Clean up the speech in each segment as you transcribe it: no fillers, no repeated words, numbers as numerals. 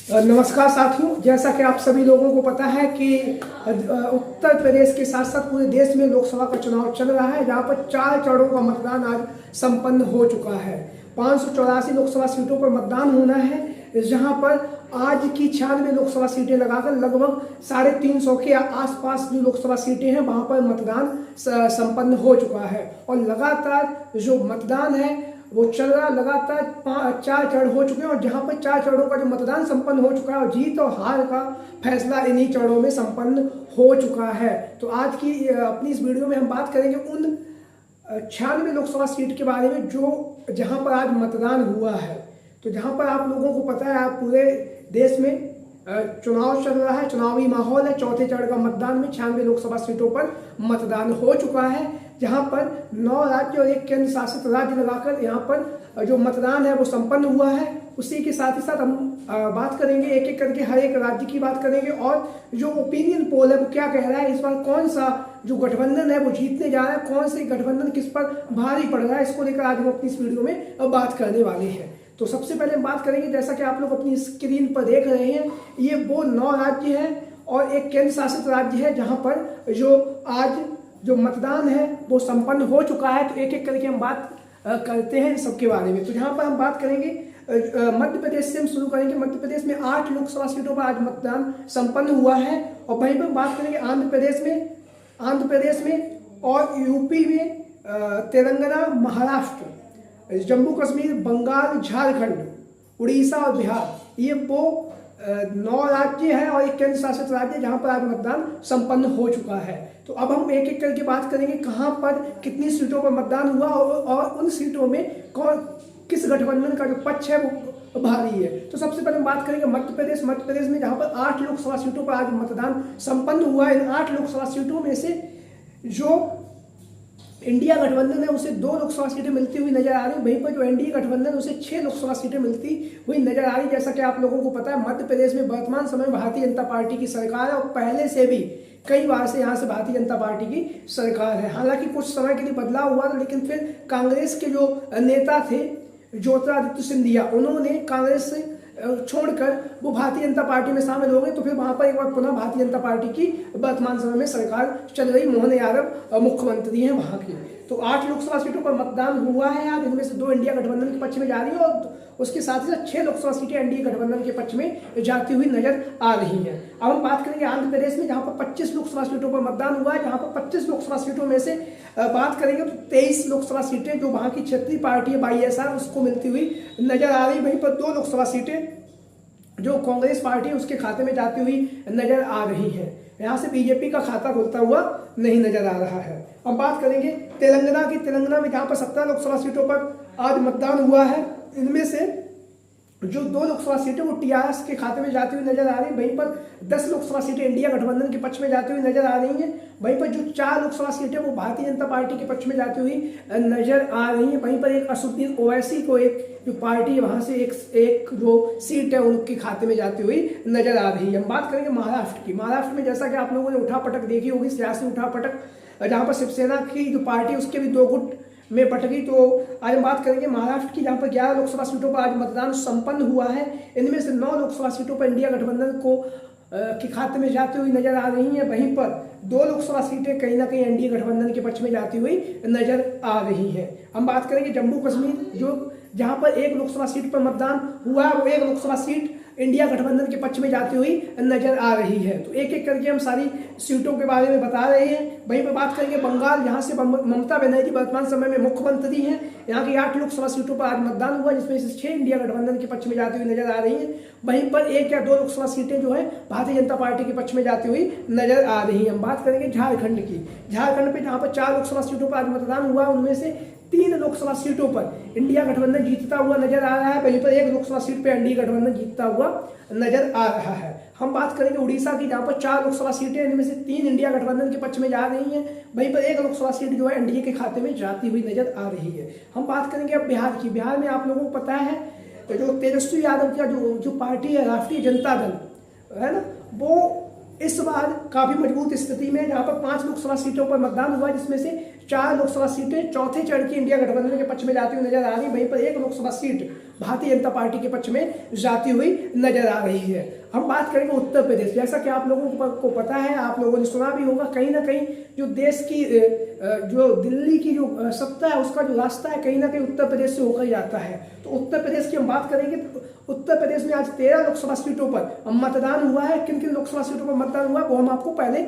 नमस्कार साथियों, जैसा कि आप सभी लोगों को पता है कि उत्तर प्रदेश के साथ साथ पूरे देश में लोकसभा का चुनाव चल रहा है, जहां पर 4 चरणों का मतदान आज संपन्न हो चुका है। 584 लोकसभा सीटों पर मतदान होना है, जहां पर आज की 96 लोकसभा सीटें लगाकर लगभग 350 के आसपास जो लोकसभा सीटें हैं वहां पर मतदान संपन्न हो चुका है। और लगातार जो मतदान है वो चल रहा, लगातार 4 चरण हो चुके हैं और जहां पर 4 चरणों का जो मतदान संपन्न हो चुका है और जीत और हार का फैसला इन्हीं चरणों में संपन्न हो चुका है। तो आज की अपनी इस वीडियो में हम बात करेंगे उन 96 लोकसभा सीट के बारे में जो जहां पर आज मतदान हुआ है। तो जहां पर आप लोगों को पता है, आप पूरे देश में चुनाव चल रहा है, चुनावी माहौल है। चौथे चरण का मतदान में 96 लोकसभा सीटों पर मतदान हो चुका है, जहां पर 9 राज्य और 1 केंद्र शासित राज्य लगाकर यहां पर जो मतदान है वो संपन्न हुआ है। उसी के साथ ही साथ हम बात करेंगे एक एक करके, हर एक राज्य की बात करेंगे और जो ओपिनियन पोल है वो क्या कह रहा है, इस बार कौन सा जो गठबंधन है वो जीतने जा रहा है, कौन से गठबंधन किस पर भारी पड़ रहा है, इसको लेकर आज हम अपनी इस वीडियो में बात करने वाले हैं। तो सबसे पहले हम बात करेंगे, जैसा कि आप लोग अपनी स्क्रीन पर देख रहे हैं, ये वो 9 राज्य हैं और 1 केंद्र शासित राज्य है जहां पर जो आज जो मतदान है वो संपन्न हो चुका है। तो एक एक करके हम बात करते हैं सबके बारे में। तो यहाँ पर हम बात करेंगे मध्य प्रदेश से हम शुरू करेंगे। मध्य प्रदेश में 8 लोकसभा सीटों पर आज मतदान संपन्न हुआ है और वहीं पर बात करेंगे आंध्र प्रदेश में और यूपी में, तेलंगाना, महाराष्ट्र, जम्मू कश्मीर, बंगाल, झारखंड, उड़ीसा और बिहार, ये वो 9 राज्य हैं और 1 केंद्र शासित राज्य जहां पर आज मतदान संपन्न हो चुका है। तो अब हम एक एक करके बात करेंगे कहां पर कितनी सीटों पर मतदान हुआ और उन सीटों में किस गठबंधन का जो पक्ष है वो भारी है। तो सबसे पहले हम बात करेंगे मध्य प्रदेश में, जहां पर 8 लोकसभा सीटों पर आज मतदान संपन्न हुआ है। इन 8 लोकसभा सीटों में से जो इंडिया गठबंधन है उसे 2 लोकसभा सीटें मिलती हुई नजर आ रही, वहीं पर जो एनडीए गठबंधन उसे 6 लोकसभा सीटें मिलती हुई नजर आ रही। जैसा कि आप लोगों को पता है, मध्य प्रदेश में वर्तमान समय भारतीय जनता पार्टी की सरकार है और पहले से भी कई बार से यहाँ से भारतीय जनता पार्टी की सरकार है। हालांकि कुछ समय के लिए बदलाव हुआ था, लेकिन फिर कांग्रेस के जो नेता थे ज्योतिरादित्य सिंधिया, उन्होंने कांग्रेस से छोड़कर वो भारतीय जनता पार्टी में शामिल हो गए। तो फिर वहां पर एक बार पुनः भारतीय जनता पार्टी की वर्तमान समय में सरकार चल रही, मोहन यादव मुख्यमंत्री हैं वहां के। तो 8 लोकसभा सीटों पर मतदान हुआ है आज, इनमें से 2 इंडिया गठबंधन के पक्ष में जा रही है और उसके साथ ही साथ 6 लोकसभा सीटें एनडीए गठबंधन के पक्ष में जाती हुई नजर आ रही हैं। अब हम बात करेंगे आंध्र प्रदेश में, जहां पर 25 लोकसभा सीटों पर मतदान हुआ है, जहां पर 25 लोकसभा सीटों में से बात करेंगे तो 23 लोकसभा सीटें जो वहां की क्षेत्रीय पार्टी है वाईएसआर उसको मिलती हुई नजर आ रही। वहीं पर 2 लोकसभा सीटें जो कांग्रेस पार्टी है उसके खाते में जाती हुई नजर आ रही है। यहाँ से बीजेपी का खाता खुलता हुआ नहीं नजर आ रहा है। अब बात करेंगे तेलंगाना में, जहाँ पर 17 लोकसभा सीटों पर आज मतदान हुआ है। इनमें से जो 2 लोकसभा सीटें वो टीआरएस के खाते में जाती हुई नजर आ रही है, वहीं पर 10 लोकसभा सीटें इंडिया गठबंधन के पक्ष में जाती हुई नजर आ रही हैं। वहीं पर जो 4 लोकसभा सीटें वो भारतीय जनता पार्टी के पक्ष में जाती हुई नजर आ रही हैं। वहीं पर एक असुद्दीन ओवैसी को एक जो पार्टी है वहां से एक जो सीट है उनके खाते में जाती हुई नजर आ रही है। हम बात करेंगे महाराष्ट्र की। महाराष्ट्र में जैसा कि आप लोगों ने उठापटक देखी होगी, सियासी उठापटक, जहां पर शिवसेना की जो पार्टी उसके भी 2 गुट में बट गई। तो आज हम बात करेंगे महाराष्ट्र की, जहां पर 11 लोकसभा सीटों पर आज मतदान संपन्न हुआ है। इनमें से 9 लोकसभा सीटों पर इंडिया गठबंधन को के खाते में जाती हुई नजर आ रही हैं। वहीं पर 2 लोकसभा सीटें कहीं ना कहीं एनडीए गठबंधन के पक्ष में जाती हुई नजर आ रही हैं। हम बात करेंगे जम्मू कश्मीर, जो जहां पर 1 लोकसभा सीट पर मतदान हुआ है, वो 1 लोकसभा सीट इंडिया गठबंधन के पक्ष में जाती हुई नजर आ रही है। तो एक एक करके हम सारी सीटों के बारे में बता रहे हैं। वहीं पर बात करेंगे बंगाल, जहां से ममता बनर्जी वर्तमान समय में मुख्यमंत्री हैं। यहाँ की 8 लोकसभा सीटों पर आज मतदान हुआ, जिसमें से 6 इंडिया गठबंधन के पक्ष में जाती हुई नजर आ रही है। वहीं पर 1 या 2 लोकसभा सीटें जो है भारतीय जनता पार्टी के पक्ष में जाती हुई नजर आ रही है। हम बात करेंगे झारखंड की। झारखंड पे जहां पर 4 लोकसभा सीटों पर आज मतदान हुआ, उनमें से 3 लोकसभा सीटों पर इंडिया गठबंधन जीतता हुआ नजर आ रहा है। वहीं पर 1 लोकसभा सीट पर एनडीए गठबंधन जीतता हुआ नजर आ रहा है। हम बात करेंगे उड़ीसा की, जहां पर 4 लोकसभा सीटें, इनमें से 3 इंडिया गठबंधन के पक्ष में जा रही हैं। वहीं पर 1 लोकसभा सीट जो है एनडीए के खाते में जाती हुई नजर आ रही है। हम बात करेंगे अब बिहार की। बिहार में आप लोगों को पता है जो तेजस्वी यादव का जो पार्टी है राष्ट्रीय जनता दल है ना, वो इस बार काफी मजबूत स्थिति में, जहां पर 5 लोकसभा सीटों पर मतदान हुआ, जिसमें से 4 लोकसभा सीटें चौथे चरण की इंडिया गठबंधन के पक्ष में जाती हुई नजर आ रही। वहीं पर 1 लोकसभा सीट भारतीय जनता पार्टी के पक्ष में जाती हुई नजर आ रही है। हम बात करेंगे उत्तर प्रदेश। जैसा कि आप लोगों को पता है, आप लोगों ने सुना भी होगा, कहीं ना कहीं जो देश की जो दिल्ली की जो सत्ता है उसका जो रास्ता है कहीं ना कहीं उत्तर प्रदेश से होकर जाता है। तो उत्तर प्रदेश की हम बात करेंगे तो उत्तर प्रदेश में आज 13 लोकसभा सीटों पर मतदान हुआ है। किन किन लोकसभा सीटों पर मतदान हुआ वो हम आपको पहले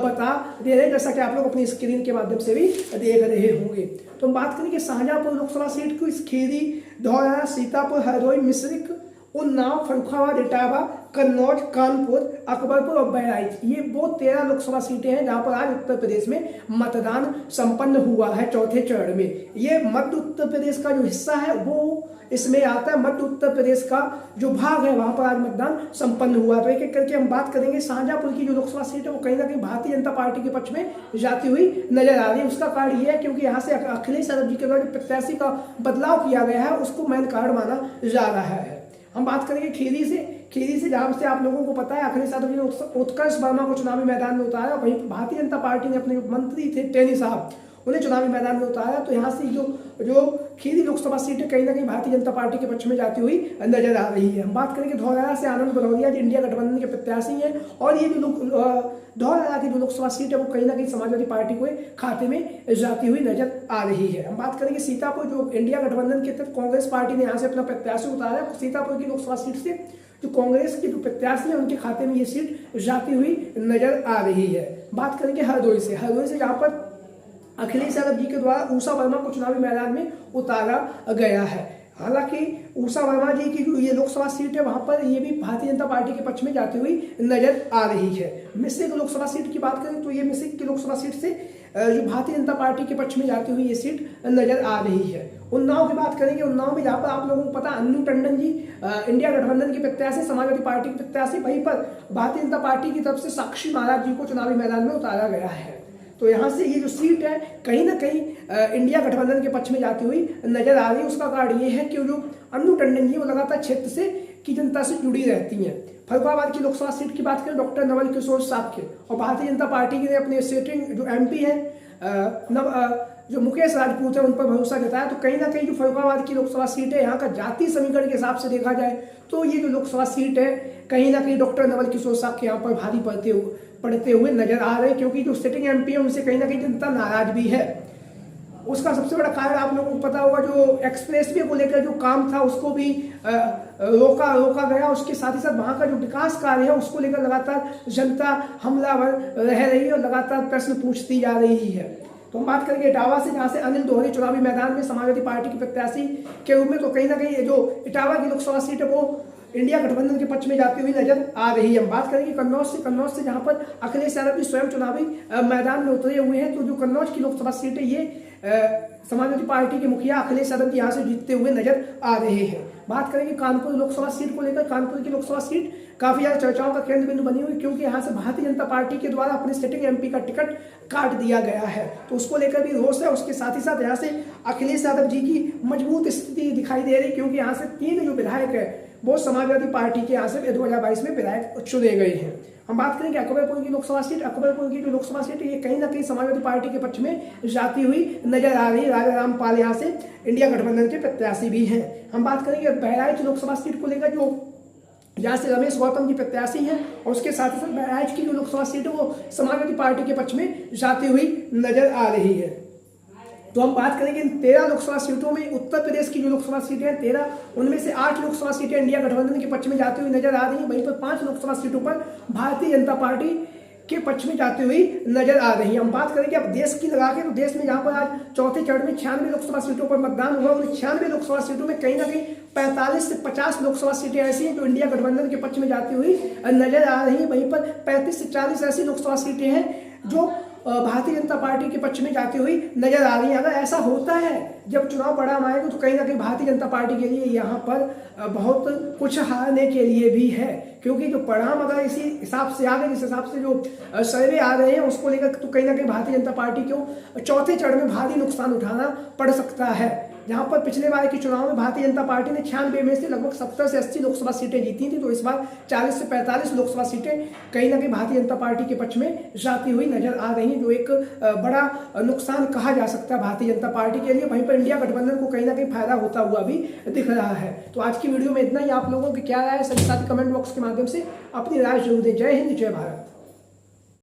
बता दे रहे हैं, जैसा कि आप लोग अपनी स्क्रीन के माध्यम से भी देख रहे होंगे। तो हम बात करेंगे शाहजहांपुर लोकसभा सीट की, खीरी, धौरहरा, सीतापुर, हरदोई, मिश्रिख, उन्नाव, फर्रुखाबाद, इटावा, कन्नौज, कानपुर, अकबरपुर और बहराइच, ये वो 13 लोकसभा सीटें हैं जहां पर आज उत्तर प्रदेश में मतदान संपन्न हुआ है चौथे चरण में। ये मध्य उत्तर प्रदेश का जो हिस्सा है वो इसमें आता है। मध्य उत्तर प्रदेश का जो भाग है वहां पर आज मतदान संपन्न हुआ। तो एक एक करके हम बात करेंगे। शाहजहांपुर की जो लोकसभा सीट है वो कहीं ना कहीं भारतीय जनता पार्टी के पक्ष में जाती हुई नजर आ रही है। उसका कारण यह है क्योंकि यहाँ से अखिलेश यादव जी के द्वारा जो प्रत्याशी का बदलाव किया गया है उसको मेन कारण माना जा रहा है। हम बात करेंगे खीरी से जहां से आप लोगों को पता है अखिलेश यादव जी ने उत्कर्ष वर्मा को चुनावी मैदान में उतारा। वहीं भारतीय जनता पार्टी ने अपने मंत्री थे टेनी साहब, उन्हें चुनावी मैदान में उतारा। तो यहाँ से जो खीरी लोकसभा सीट है कहीं ना कहीं भारतीय जनता पार्टी के पक्ष में जाती हुई नजर आ रही है। हम बात करेंगे धौरहरा से आनंद बलौरिया जो इंडिया गठबंधन के प्रत्याशी हैं, और ये जो धौरहरा की जो लोकसभा सीट है वो कहीं ना कहीं समाजवादी पार्टी को खाते में जाती हुई नजर आ रही है। हम बात करेंगे सीतापुर, जो इंडिया गठबंधन के तहत कांग्रेस पार्टी ने यहाँ से अपना प्रत्याशी उतारा। सीतापुर की लोकसभा सीट से जो कांग्रेस के जो प्रत्याशी है उनके खाते में ये सीट जाती हुई नजर आ रही है। बात करेंगे हरदोई से जहाँ पर अखिलेश यादव जी के द्वारा उषा वर्मा को चुनावी मैदान में उतारा गया है। हालांकि उषा वर्मा जी की जो ये लोकसभा सीट है वहां पर ये भी भारतीय जनता पार्टी के पक्ष में जाती हुई नजर आ रही है। मिश्रिख लोकसभा सीट की बात करें तो ये मिश्रिख की लोकसभा सीट से जो भारतीय जनता पार्टी के पक्ष में जाती हुई ये सीट नजर आ रही है। उन्नाव की बात करेंगे। उन्नाव में जहाँ पर आप लोगों को पता अन्नू टंडन जी इंडिया गठबंधन के प्रत्याशी, समाजवादी पार्टी के प्रत्याशी, वहीं पर भारतीय जनता पार्टी की तरफ से साक्षी महाराज जी को चुनावी मैदान में उतारा गया है। तो यहाँ से ये जो सीट है कहीं ना कहीं इंडिया गठबंधन के पक्ष में जाती हुई नजर आ रही है। उसका कारण ये है कि जो अन्नू टंडन जी वो लगातार क्षेत्र से की जनता से जुड़ी रहती हैं। फर्रुखाबाद की लोकसभा सीट की बात करें डॉक्टर नवल किशोर साहब के, और भारतीय जनता पार्टी के अपने सिटिंग जो एमपी है जो मुकेश राजपूत है उन पर भरोसा जताया। तो कहीं ना कहीं जो फर्रुखाबाद की लोकसभा सीट है यहाँ का जाति समीकरण के हिसाब से देखा जाए तो ये जो लोकसभा सीट है कहीं ना कहीं डॉक्टर नवल किशोर साहब के यहाँ पर भारी पड़ते हुए नजर आ रहे हैं, क्योंकि जो सिटिंग एमपी है उनसे कहीं ना कहीं जनता नाराज भी है। उसका सबसे बड़ा कारण आप लोगों को पता होगा, जो एक्सप्रेसवे को लेकर जो काम था उसको भी रोका गया। उसके साथ ही साथ वहां का जो विकास कार्य है उसको लेकर लगातार जनता हमलावर रह रही है और लगातार प्रश्न पूछती जा रही है। तो हम बात करेंगे इटावा से, जहां से अनिल दोहरी चुनावी मैदान में समाजवादी पार्टी के प्रत्याशी के रूप में। तो कहीं ना कहीं जो इटावा की लोकसभा सीट है वो इंडिया गठबंधन के पक्ष में जाती हुई नजर आ रही है। हम बात करेंगे कन्नौज से जहां पर अखिलेश यादव भी स्वयं चुनावी मैदान में उतरे हुए हैं। तो जो कन्नौज की लोकसभा सीट है ये समाजवादी पार्टी के मुखिया अखिलेश यादव यहाँ से जीतते हुए नजर आ रहे हैं। बात करेंगे कानपुर लोकसभा सीट को लेकर। कानपुर की लोकसभा सीट काफी ज्यादा चर्चाओं का केंद्र बिंदु बनी हुई, क्योंकि यहाँ से भारतीय जनता पार्टी के द्वारा अपने सिटिंग एमपी का टिकट काट दिया गया है। तो उसको लेकर भी रोष है। उसके साथ ही साथ यहाँ से अखिलेश यादव जी की मजबूत स्थिति दिखाई दे रही, क्योंकि यहाँ से 3 जो विधायक है वो समाजवादी पार्टी के यहाँ से 2022 में विधायक चुने गए हैं। हम बात करेंगे अकबरपुर की लोकसभा सीट। अकबरपुर की जो लोकसभा सीट है ये कहीं ना कहीं समाजवादी पार्टी के पक्ष में जाती हुई नजर आ रही है। राजा रामपाल यहाँ से इंडिया गठबंधन के प्रत्याशी भी हैं। हम बात करेंगे बहराइच लोकसभा सीट को लेकर, जो जहाँ से रमेश गौतम जी प्रत्याशी हैं, और उसके साथ ही साथ बहराइच की जो लोकसभा सीट है वो समाजवादी पार्टी के पक्ष में जाती हुई नजर आ रही है। तो हम बात करेंगे इन 13 लोकसभा सीटों में। उत्तर प्रदेश की जो लोकसभा सीटें हैं 13, उनमें से 8 लोकसभा सीटें इंडिया गठबंधन के पक्ष में जाती हुई नजर आ रही हैं। वहीं पर 5 लोकसभा सीटों पर भारतीय जनता पार्टी के पक्ष में जाती हुई नजर आ रही है। हम बात करेंगे अब देश की लगा के, तो देश में जहां पर आज चौथे चरण में 96 लोकसभा सीटों पर मतदान हुआ, उन 96 लोकसभा सीटों में कहीं ना कहीं 45 से 50 लोकसभा सीटें ऐसी हैं जो इंडिया गठबंधन के पक्ष में जाती हुई नजर आ रही है। वहीं पर 35 से 40 ऐसी लोकसभा सीटें हैं जो भारतीय जनता पार्टी के पक्ष में जाती हुई नजर आ रही है। अगर ऐसा होता है जब चुनाव परिणाम आएगा तो कहीं ना कहीं भारतीय जनता पार्टी के लिए यहाँ पर बहुत कुछ हारने के लिए भी है, क्योंकि जो परिणाम अगर इसी हिसाब से आ गए, जिस हिसाब से जो सर्वे आ रहे हैं उसको लेकर, तो कहीं ना कहीं भारतीय जनता पार्टी को चौथे चरण में भारी नुकसान उठाना पड़ सकता है। जहां पर पिछले बार के चुनाव में भारतीय जनता पार्टी ने 96 में से लगभग 70 से 80 लोकसभा सीटें जीती थी, तो इस बार 40 से 45 लोकसभा सीटें कहीं ना कहीं भारतीय जनता पार्टी के पक्ष में जाती हुई नजर आ रही, जो एक बड़ा नुकसान कहा जा सकता है भारतीय जनता पार्टी के लिए। वहीं पर इंडिया गठबंधन को कहीं ना कहीं फायदा होता हुआ भी दिख रहा है। तो आज की वीडियो में इतना ही। आप लोगों की क्या राय है सभी साथी कमेंट बॉक्स के माध्यम से अपनी राय जरूर दें। जय हिंद, जय भारत।